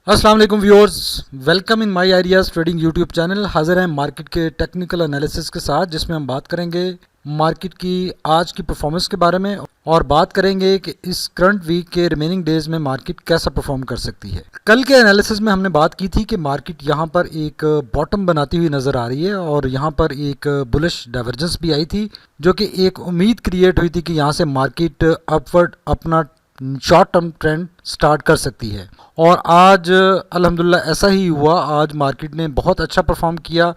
अस्सलाम वालेकुम viewers, welcome in my ideas trading YouTube channel. हाजिर हैं मार्केट के टेक्निकल एनालिसिस के साथ, जिसमें हम बात करेंगे मार्केट की आज की परफॉर्मेंस के बारे में और बात करेंगे कि इस करंट वीक के रिमेनिंग डेज में मार्केट कैसा परफॉर्म कर सकती है। कल के एनालिसिस में हमने बात की थी कि मार्केट यहाँ पर एक बॉटम बनाती हुई नज़र आ रही है और यहाँ पर एक बुलिश डाइवर्जेंस भी आई थी, जो कि एक उम्मीद क्रिएट हुई थी कि यहाँ से मार्केट अपवर्ड अपना शॉर्ट टर्म ट्रेंड स्टार्ट कर सकती है। और आज अल्हम्दुलिल्लाह ऐसा ही हुआ। आज मार्केट ने बहुत अच्छा परफॉर्म किया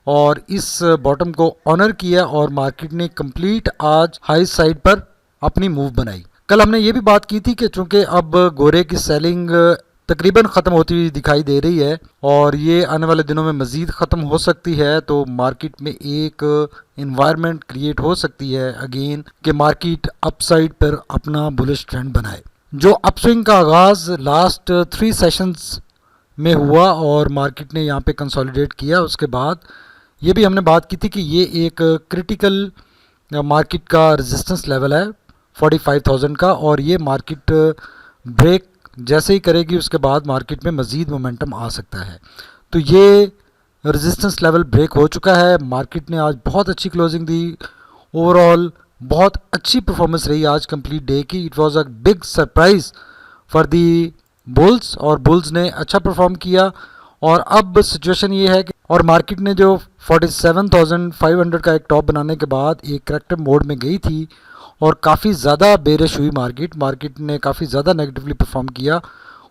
और इस बॉटम को ऑनर किया और मार्केट ने कंप्लीट आज हाई साइड पर अपनी मूव बनाई। कल हमने ये भी बात की थी कि चूंकि अब गोरे की सेलिंग तकरीबन ख़त्म होती हुई दिखाई दे रही है और ये आने वाले दिनों में मज़ीद ख़त्म हो सकती है, तो मार्केट में एक इन्वायरमेंट क्रिएट हो सकती है अगेन कि मार्केट अपसाइड पर अपना बुलिश ट्रेंड बनाए। जो अपस्विंग का आगाज़ लास्ट 3 सेशंस में हुआ और मार्केट ने यहाँ पे कंसोलिडेट किया, उसके बाद ये भी हमने बात की थी कि ये एक क्रिटिकल मार्केट का रेजिस्टेंस लेवल है 45,000 का, और ये मार्केट ब्रेक जैसे ही करेगी उसके बाद मार्केट में मज़ीद मोमेंटम आ सकता है। तो ये रेजिस्टेंस लेवल ब्रेक हो चुका है। मार्केट ने आज बहुत अच्छी क्लोजिंग दी, ओवरऑल बहुत अच्छी परफॉर्मेंस रही आज कंप्लीट डे की। It was a big surprise for the bulls और बुल्स ने अच्छा परफॉर्म किया। और अब सिचुएशन ये है कि और मार्केट ने जो 47,500 का एक टॉप बनाने के बाद एक करेक्टिव मोड में गई थी और काफ़ी ज़्यादा बेरिश हुई मार्केट ने काफ़ी ज़्यादा नेगेटिवली परफॉर्म किया।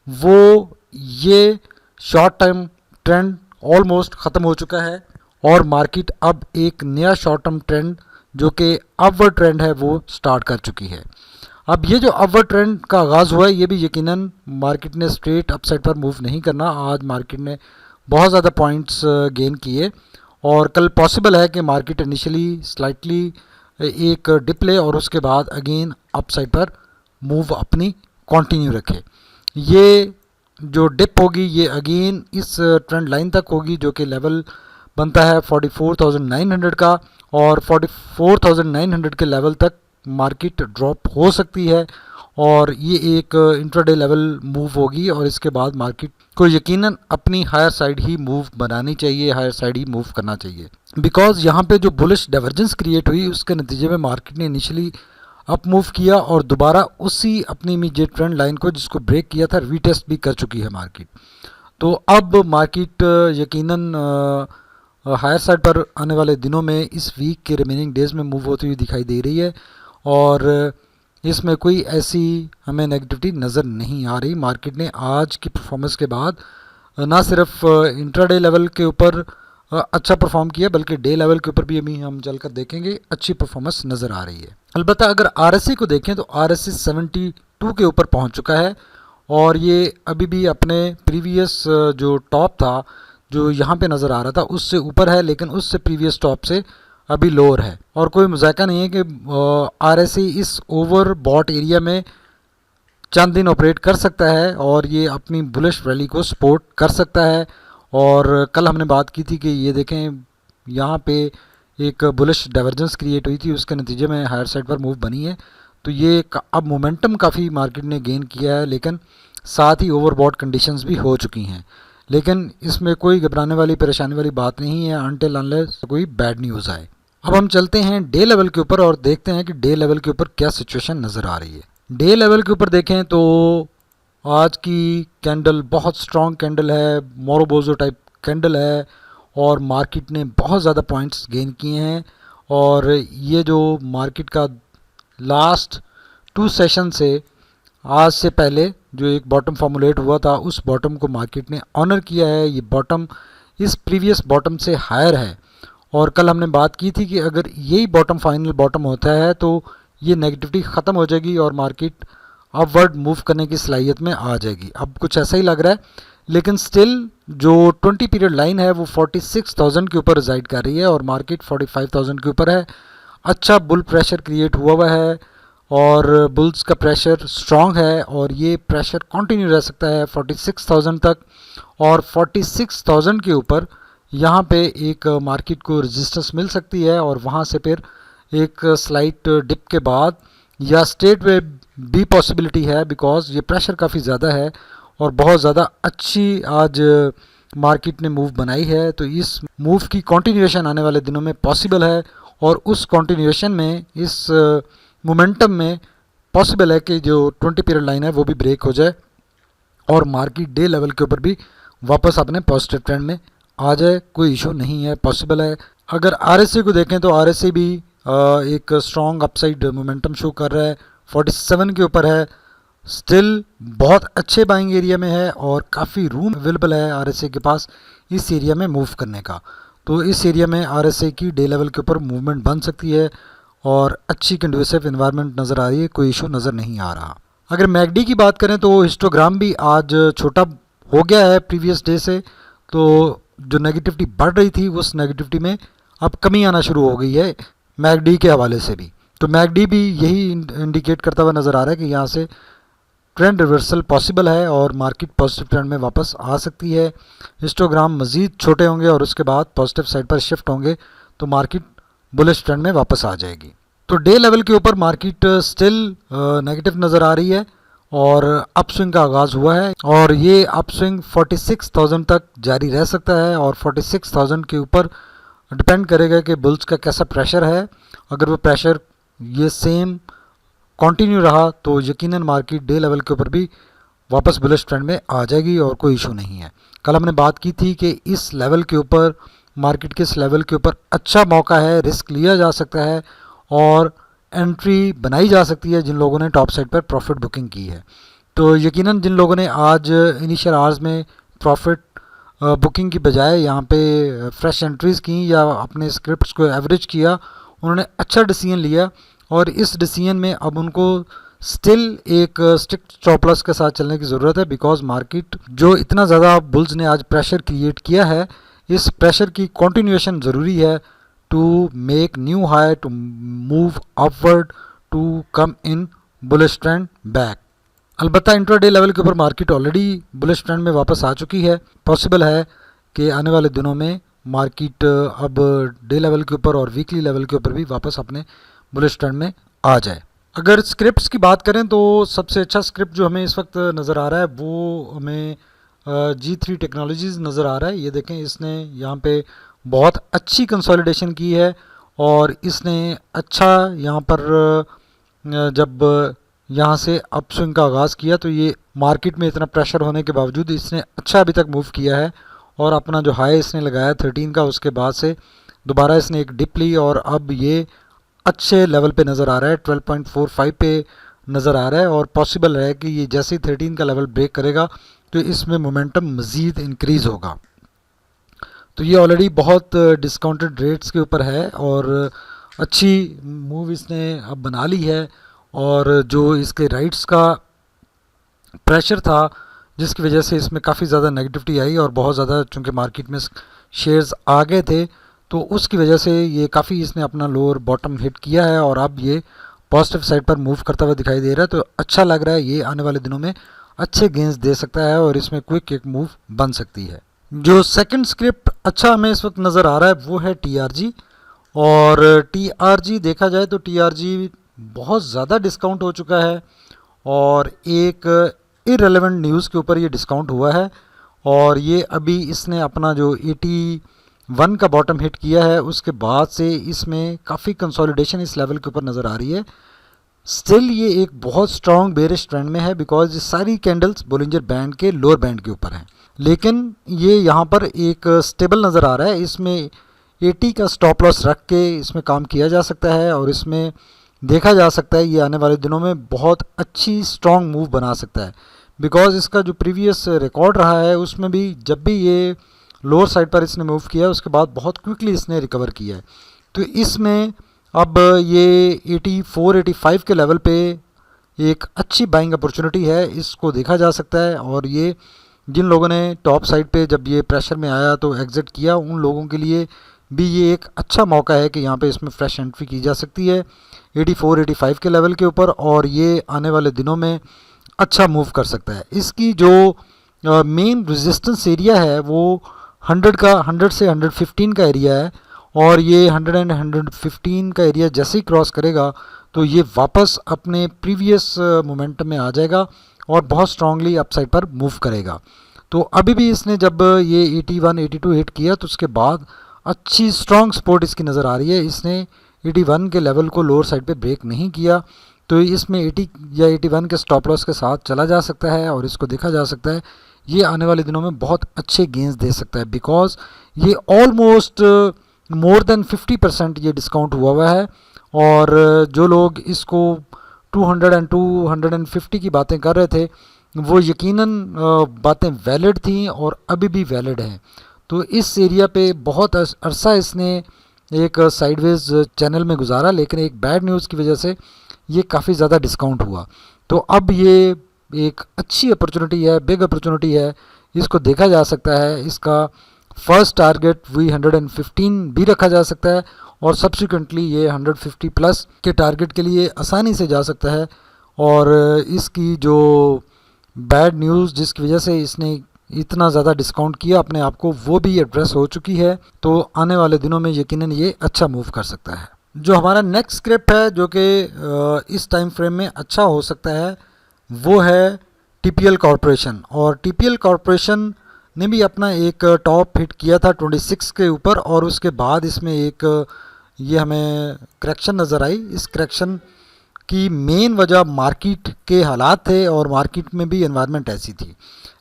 वो ये शॉर्ट टर्म ट्रेंड ऑलमोस्ट ख़त्म हो चुका है और मार्केट अब एक नया शॉर्ट टर्म ट्रेंड जो कि अपवर्ड ट्रेंड है वो स्टार्ट कर चुकी है। अब ये जो अपवर्ड ट्रेंड का आगाज़ हुआ है, ये भी यकीनन मार्केट ने स्ट्रेट अपसाइड पर मूव नहीं करना। आज मार्केट ने बहुत ज़्यादा पॉइंट्स गेन किए और कल पॉसिबल है कि मार्केट इनिशियली स्लाइटली एक डिप ले और उसके बाद अगेन अपसाइड पर मूव अपनी कंटिन्यू रखे। ये जो डिप होगी ये अगेन इस ट्रेंड लाइन तक होगी, जो कि लेवल बनता है 44,900 का, और 44,900 के लेवल तक मार्केट ड्रॉप हो सकती है और ये एक इंट्राडे लेवल मूव होगी और इसके बाद मार्केट को यकीनन अपनी हायर साइड ही मूव बनानी चाहिए, हायर साइड ही मूव करना चाहिए। बिकॉज यहाँ पे जो बुलिश डाइवर्जेंस क्रिएट हुई उसके नतीजे में मार्केट ने इनिशियली अप मूव किया और दोबारा उसी अपनी इमीडिएट ट्रेंड लाइन को जिसको ब्रेक किया था रीटेस्ट भी कर चुकी है मार्केट। तो अब मार्केट यकीनन हायर साइड पर आने वाले दिनों में इस वीक के रिमेनिंग डेज में मूव होती हुई दिखाई दे रही है और इसमें कोई ऐसी हमें नेगेटिविटी नज़र नहीं आ रही। मार्केट ने आज की परफॉर्मेंस के बाद ना सिर्फ इंट्राडे लेवल के ऊपर अच्छा परफॉर्म किया बल्कि डे लेवल के ऊपर भी अभी हम चलकर देखेंगे अच्छी परफॉर्मेंस नज़र आ रही है। अलबत्ता अगर आरएसआई को देखें तो आरएसआई 72 के ऊपर पहुंच चुका है और ये अभी भी अपने प्रीवियस जो टॉप था जो यहाँ पे नज़र आ रहा था उससे ऊपर है, लेकिन उससे प्रीवियस टॉप से अभी लोअर है और कोई मजाका नहीं है कि आरएसआई इस ओवर बॉट एरिया में चंद दिन ऑपरेट कर सकता है और ये अपनी बुलिश रैली को सपोर्ट कर सकता है। और कल हमने बात की थी कि ये देखें यहाँ पे एक बुलिश डाइवर्जेंस क्रिएट हुई थी, उसके नतीजे में हायर साइड पर मूव बनी है। तो ये अब मोमेंटम काफ़ी मार्केट ने गेन किया है, लेकिन साथ ही ओवरबॉट कंडीशंस भी हो चुकी हैं। लेकिन इसमें कोई घबराने वाली परेशानी वाली बात नहीं है अनटिल अनलेस कोई बैड न्यूज़ आए। अब हम चलते हैं डे लेवल के ऊपर और देखते हैं कि डे लेवल के ऊपर क्या सिचुएशन नज़र आ रही है। डे लेवल के ऊपर देखें तो आज की कैंडल बहुत स्ट्रॉन्ग कैंडल है, मोरोबोजो टाइप कैंडल है और मार्केट ने बहुत ज़्यादा पॉइंट्स गेन किए हैं। और ये जो मार्केट का लास्ट 2 सेशन से आज से पहले जो एक बॉटम फॉर्मुलेट हुआ था उस बॉटम को मार्केट ने ऑनर किया है। ये बॉटम इस प्रीवियस बॉटम से हायर है और कल हमने बात की थी कि अगर यही बॉटम फाइनल बॉटम होता है तो ये नेगेटिविटी ख़त्म हो जाएगी और मार्केट अपवर्ड मूव करने की सलाहियत में आ जाएगी। अब कुछ ऐसा ही लग रहा है, लेकिन स्टिल जो 20 पीरियड लाइन है वो 46,000 के ऊपर रिजाइड कर रही है और मार्केट 45,000 के ऊपर है। अच्छा बुल प्रेशर क्रिएट हुआ है और बुल्स का प्रेशर स्ट्रॉन्ग है और ये प्रेशर कंटिन्यू रह सकता है 46,000 तक। और 46,000 के ऊपर यहाँ पे एक मार्केट को रेजिस्टेंस मिल सकती है और वहाँ से फिर एक स्लाइट डिप के बाद या स्ट्रेट वे भी पॉसिबिलिटी है, बिकॉज ये प्रेशर काफ़ी ज़्यादा है और बहुत ज़्यादा अच्छी आज मार्केट ने मूव बनाई है। तो इस मूव की कंटिन्यूएशन आने वाले दिनों में पॉसिबल है और उस कंटिन्यूएशन में इस मोमेंटम में पॉसिबल है कि जो 20 पीरियड लाइन है वो भी ब्रेक हो जाए और मार्केट डे लेवल के ऊपर भी वापस अपने पॉजिटिव ट्रेंड में आ जाए। कोई इशू नहीं है, पॉसिबल है। अगर आरएसए को देखें तो आरएसए भी एक स्ट्रॉन्ग अपसाइड मोमेंटम शो कर रहा है, 47 के ऊपर है, स्टिल बहुत अच्छे बाइंग एरिया में है और काफ़ी रूम अवेलेबल है आरएसए के पास इस एरिया में मूव करने का। तो इस एरिया में आरएसए की डे लेवल के ऊपर मूवमेंट बन सकती है और अच्छी कंडुसिव एनवायरनमेंट नज़र आ रही है, कोई इशू नज़र नहीं आ रहा। अगर मैकडी की बात करें तो हिस्टोग्राम भी आज छोटा हो गया है प्रीवियस डे से, तो जो नेगेटिविटी बढ़ रही थी उस नेगेटिविटी में अब कमी आना शुरू हो गई है मैकडी के हवाले से भी। तो मैकडी भी यही इंडिकेट करता हुआ नज़र आ रहा है कि यहाँ से ट्रेंड रिवर्सल पॉसिबल है और मार्केट पॉजिटिव ट्रेंड में वापस आ सकती है। हिस्टोग्राम मज़ीद छोटे होंगे और उसके बाद पॉजिटिव साइड पर शिफ्ट होंगे तो मार्केट बुलिश ट्रेंड में वापस आ जाएगी। तो डे लेवल के ऊपर मार्केट स्टिल नेगेटिव नज़र आ रही है और अपस्विंग का आगाज़ हुआ है और ये अपस्विंग 46,000 तक जारी रह सकता है और 46,000 के ऊपर डिपेंड करेगा कि बुल्स का कैसा प्रेशर है। अगर वो प्रेशर ये सेम कंटिन्यू रहा तो यकीनन मार्केट डे लेवल के ऊपर भी वापस बुलिश ट्रेंड में आ जाएगी और कोई इशू नहीं है। कल हमने बात की थी कि इस लेवल के ऊपर मार्केट के इस लेवल के ऊपर अच्छा मौका है, रिस्क लिया जा सकता है और एंट्री बनाई जा सकती है जिन लोगों ने टॉप साइड पर प्रॉफिट बुकिंग की है। तो यकीनन जिन लोगों ने आज इनिशियल आवर्स में प्रॉफिट बुकिंग की बजाय यहाँ पे फ्रेश एंट्रीज़ की या अपने स्क्रिप्ट्स को एवरेज किया, उन्होंने अच्छा डिसीजन लिया और इस डिसीजन में अब उनको स्टिल एक स्ट्रिक्ट स्टॉप लॉस के साथ चलने की ज़रूरत है, बिकॉज मार्केट जो इतना ज़्यादा बुल्स ने आज प्रेशर क्रिएट किया है, इस प्रेशर की कंटिन्यूएशन ज़रूरी है to make new high, to move upward, to come in bullish trend back. अलबत्ता इंट्राडे लेवल के ऊपर मार्केट ऑलरेडी बुलिश ट्रेंड में वापस आ चुकी है। पॉसिबल है कि आने वाले दिनों में मार्केट अब डे लेवल के ऊपर और वीकली लेवल के ऊपर भी वापस अपने बुलिश ट्रेंड में आ जाए। अगर स्क्रिप्ट्स की बात करें तो सबसे अच्छा स्क्रिप्ट जो हमें इस वक्त नज़र आ रहा है वो हमें G3 टेक्नोलॉजीज़ नज़र आ रहा है। ये देखें, इसने यहाँ पे बहुत अच्छी कंसोलिडेशन की है और इसने अच्छा यहाँ पर जब यहाँ से अपस्विंग का आगाज़ किया तो ये मार्केट में इतना प्रेशर होने के बावजूद इसने अच्छा अभी तक मूव किया है और अपना जो हाई इसने लगाया 13 का, उसके बाद से दोबारा इसने एक डिप ली और अब ये अच्छे लेवल पे नज़र आ रहा है, 12.45 पे नज़र आ रहा है और पॉसिबल है कि ये जैसे ही 13 का लेवल ब्रेक करेगा तो इसमें मोमेंटम मज़ीद इंक्रीज़ होगा। तो ये ऑलरेडी बहुत डिस्काउंटेड रेट्स के ऊपर है और अच्छी मूव इसने अब बना ली है और जो इसके राइट्स का प्रेशर था जिसकी वजह से इसमें काफ़ी ज़्यादा नेगेटिविटी आई और बहुत ज़्यादा चूँकि मार्केट में शेयर्स आ गए थे तो उसकी वजह से ये काफ़ी इसने अपना लोअर बॉटम हिट किया है और अब ये पॉजिटिव साइड पर मूव करता हुआ दिखाई दे रहा है। तो अच्छा लग रहा है, ये आने वाले दिनों में अच्छे गेंस दे सकता है और इसमें क्विक एक मूव बन सकती है। जो सेकंड स्क्रिप्ट अच्छा हमें इस वक्त नज़र आ रहा है वो है TRG और TRG देखा जाए तो TRG बहुत ज़्यादा डिस्काउंट हो चुका है और एक इररेलेवेंट न्यूज़ के ऊपर ये डिस्काउंट हुआ है और ये अभी इसने अपना जो 81 का बॉटम हिट किया है उसके बाद से इसमें काफ़ी कंसोलिडेशन इस लेवल के ऊपर नज़र आ रही है। स्टिल ये एक बहुत स्ट्रॉन्ग बेरिश ट्रेंड में है बिकॉज ये सारी कैंडल्स बोलिंजर बैंड के लोअर बैंड के ऊपर हैं, लेकिन ये यहाँ पर एक स्टेबल नज़र आ रहा है। इसमें 80 का स्टॉप लॉस रख के इसमें काम किया जा सकता है और इसमें देखा जा सकता है ये आने वाले दिनों में बहुत अच्छी स्ट्रॉन्ग मूव बना सकता है बिकॉज इसका जो प्रीवियस रिकॉर्ड रहा है उसमें भी जब भी ये लोअर साइड पर इसने मूव किया है उसके बाद बहुत क्विकली इसने रिकवर किया है। तो इसमें अब ये 84-85 के लेवल पे एक अच्छी बाइंग अपॉर्चुनिटी है, इसको देखा जा सकता है और ये जिन लोगों ने टॉप साइड पे जब ये प्रेशर में आया तो एग्ज़िट किया उन लोगों के लिए भी ये एक अच्छा मौका है कि यहाँ पे इसमें फ्रेश एंट्री की जा सकती है 84-85 के लेवल के ऊपर और ये आने वाले दिनों में अच्छा मूव कर सकता है। इसकी जो मेन रेजिस्टेंस एरिया है वो 100 से 115 का एरिया है और ये 100 एंड 115 का एरिया जैसे ही क्रॉस करेगा तो ये वापस अपने प्रीवियस मोमेंटम में आ जाएगा और बहुत स्ट्रांगली अपसाइड पर मूव करेगा। तो अभी भी इसने जब ये 81 82 हिट किया तो उसके बाद अच्छी स्ट्रॉन्ग सपोर्ट इसकी नज़र आ रही है। इसने 81 के लेवल को लोअर साइड पे ब्रेक नहीं किया, तो इसमें 80 या 81 के स्टॉप लॉस के साथ चला जा सकता है और इसको देखा जा सकता है ये आने वाले दिनों में बहुत अच्छे गेंस दे सकता है, बिकॉज ये ऑलमोस्ट मोर देन 50% ये डिस्काउंट हुआ है। और जो लोग इसको 200 एंड 250 की बातें कर रहे थे वो यकीनन बातें वैलिड थी और अभी भी वैलिड हैं। तो इस एरिया पे बहुत अरसा इसने एक साइडवेज चैनल में गुजारा, लेकिन एक बैड न्यूज़ की वजह से ये काफ़ी ज़्यादा डिस्काउंट हुआ। तो अब ये एक अच्छी अपॉर्चुनिटी है, बिग अपॉर्चुनिटी है, इसको देखा जा सकता है। इसका फर्स्ट टारगेट भी 115 भी रखा जा सकता है और सब्सिक्वेंटली ये 150 प्लस के टारगेट के लिए आसानी से जा सकता है। और इसकी जो बैड न्यूज़ जिसकी वजह से इसने इतना ज़्यादा डिस्काउंट किया अपने आप को, वो भी एड्रेस हो चुकी है। तो आने वाले दिनों में यकीनन ये अच्छा मूव कर सकता है। जो हमारा नेक्स्ट स्क्रिप्ट है जो कि इस टाइम फ्रेम में अच्छा हो सकता है वो है टीपीएल कॉरपोरेशन। और टीपीएल कॉरपोरेशन ने भी अपना एक टॉप हिट किया था 26 के ऊपर और उसके बाद इसमें एक ये हमें करेक्शन नज़र आई। इस करेक्शन की मेन वजह मार्केट के हालात थे और मार्केट में भी एनवायरनमेंट ऐसी थी,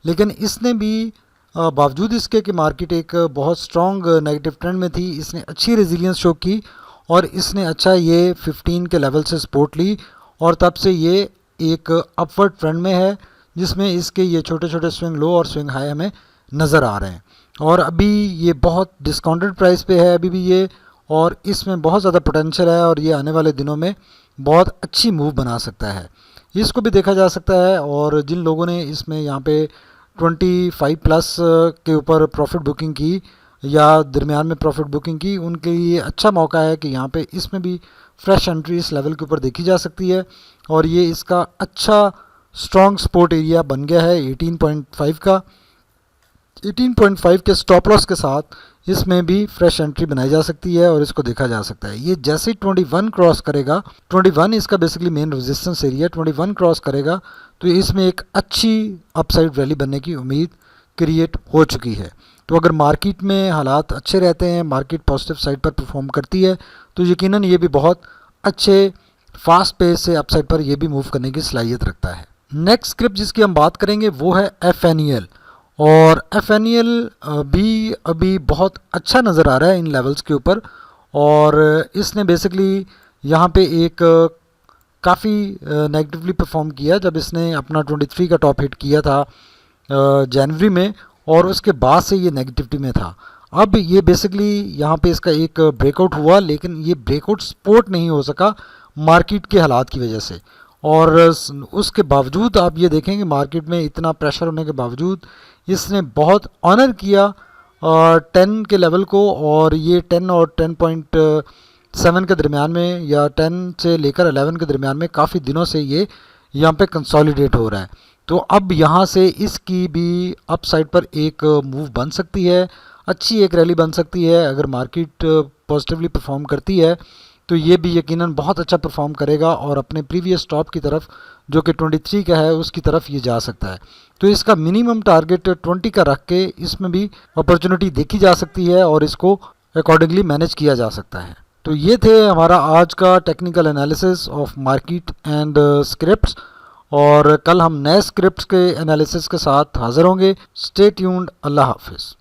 लेकिन इसने भी बावजूद इसके कि मार्केट एक बहुत स्ट्रॉन्ग नेगेटिव ट्रेंड में थी, इसने अच्छी रेजिलियंस शो की और इसने अच्छा ये 15 के लेवल से सपोर्ट ली और तब से ये एक अपवर्ड ट्रेंड में है जिसमें इसके ये छोटे छोटे स्विंग लो और स्विंग हाई हमें नज़र आ रहे हैं। और अभी ये बहुत डिस्काउंटेड प्राइस पे है अभी भी ये, और इसमें बहुत ज़्यादा पोटेंशियल है और ये आने वाले दिनों में बहुत अच्छी मूव बना सकता है। इसको भी देखा जा सकता है। और जिन लोगों ने इसमें यहाँ पे 25 प्लस के ऊपर प्रॉफिट बुकिंग की या दरमियान में प्रॉफिट बुकिंग की, उनके लिए अच्छा मौका है कि यहाँ पे इसमें भी फ्रेश एंट्री इस लेवल के ऊपर देखी जा सकती है। और ये इसका अच्छा स्ट्रॉन्ग सपोर्ट एरिया बन गया है 18.5 का। 18.5 के स्टॉप लॉस के साथ इसमें भी फ्रेश एंट्री बनाई जा सकती है और इसको देखा जा सकता है। ये जैसे ही 21 क्रॉस करेगा, 21 इसका basically main resistance area, 21 cross करेगा तो इसमें एक अच्छी अपसाइड रैली बनने की उम्मीद क्रिएट हो चुकी है। तो अगर मार्केट में हालात अच्छे रहते हैं, मार्केट पॉजिटिव साइड पर परफॉर्म करती है, तो यकीनन ये भी बहुत अच्छे फास्ट पेस से अपसाइड पर ये भी मूव करने की सलाहियत रखता है। नेक्स्ट स्क्रिप्ट जिसकी हम बात करेंगे वो है FNEL। और FNEL भी अभी बहुत अच्छा नज़र आ रहा है इन लेवल्स के ऊपर। और इसने बेसिकली यहाँ पे एक काफ़ी नेगेटिवली परफॉर्म किया जब इसने अपना 23 का टॉप हिट किया था जनवरी में, और उसके बाद से ये नेगेटिविटी में था। अब ये बेसिकली यहाँ पे इसका एक ब्रेकआउट हुआ, लेकिन ये ब्रेकआउट सपोर्ट नहीं हो सका मार्केट के हालात की वजह से। और उसके बावजूद आप ये देखेंगे मार्केट में इतना प्रेशर होने के बावजूद इसने बहुत ऑनर किया 10 के लेवल को। और ये 10 और 10.7 के दरमियान में या 10 से लेकर 11 के दरमियान में काफ़ी दिनों से ये यहाँ पे कंसोलिडेट हो रहा है। तो अब यहाँ से इसकी भी अप साइड पर एक मूव बन सकती है, अच्छी एक रैली बन सकती है। अगर मार्केट पॉजिटिवली परफॉर्म करती है तो ये भी यकीनन बहुत अच्छा परफॉर्म करेगा और अपने प्रीवियस टॉप की तरफ जो कि 23 का है उसकी तरफ ये जा सकता है। तो इसका मिनिमम टारगेट 20 का रख के इसमें भी अपॉर्चुनिटी देखी जा सकती है और इसको अकॉर्डिंगली मैनेज किया जा सकता है। तो ये थे हमारा आज का technical analysis of market and scripts, और कल हम नए स्क्रिप्ट्स के एनालिसिस के साथ हाजिर होंगे। Stay tuned. अल्लाह हाफिज़।